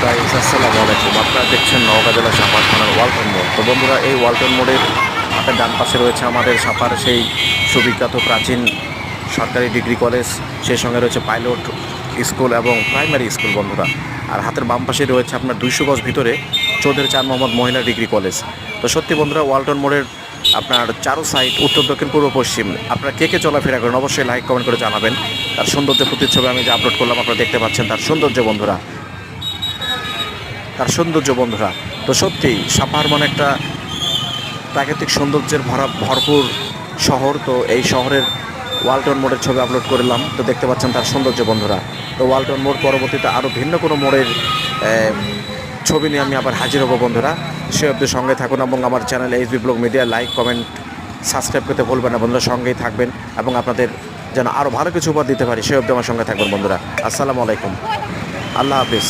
Guys, আসসালামু আলাইকুম। আপনারা দেখছেন নওগাঁ জেলা সাপার থানার ওয়ালটন মোড়। তো বন্ধুরা, এই ওয়ালটন মোড়ের হাতের ডান পাশে রয়েছে আমাদের সাপার সেই সুবিখ্যাত প্রাচীন সরকারি ডিগ্রি কলেজ, সেই সঙ্গে রয়েছে পাইলট স্কুল এবং প্রাইমারি স্কুল বন্ধুরা। আর হাতের বাম পাশে রয়েছে আপনার 200 গজ ভিতরে চৌধুরী চাঁদ মোহাম্মদ মহিলা ডিগ্রি কলেজ। তো সত্যি বন্ধুরা, ওয়ালটন মোড়ের আপনার চারো সাইড উত্তর দক্ষিণ পূর্ব পশ্চিম আপনারা কে কে চলাফেরা করেন অবশ্যই লাইক কমেন্ট করে জানাবেন। তার সৌন্দর্য প্রতিচ্ছবি আমি যে আপলোড করলাম আপনারা দেখতে পাচ্ছেন তার সৌন্দর্য বন্ধুরা, তার সৌন্দর্য বন্ধুরা। তো সত্যি সাপাহার মানে একটা প্রাকৃতিক সৌন্দর্যের ভরপুর শহর। তো এই শহরের ওয়ালটন মোড়ের ছবি আপলোড করলাম, তো দেখতে পাচ্ছেন তার সৌন্দর্য বন্ধুরা। তো ওয়ালটন মোড় পরবর্তীতে আরও ভিন্ন কোনো মোড়ের ছবি নিয়ে আমি আবার হাজির হব বন্ধুরা। সে অবধি সঙ্গে থাকুন এবং আমার channel HB blog media like comment subscribe করতে ভুলবেন না বন্ধুরা। সঙ্গেই থাকবেন এবং আপনাদের যেন আরও ভালো কিছু উপহার দিতে পারি সে অবধি আমার সঙ্গে থাকবেন বন্ধুরা। আসসালামু আলাইকুম, আল্লাহ হাফিজ।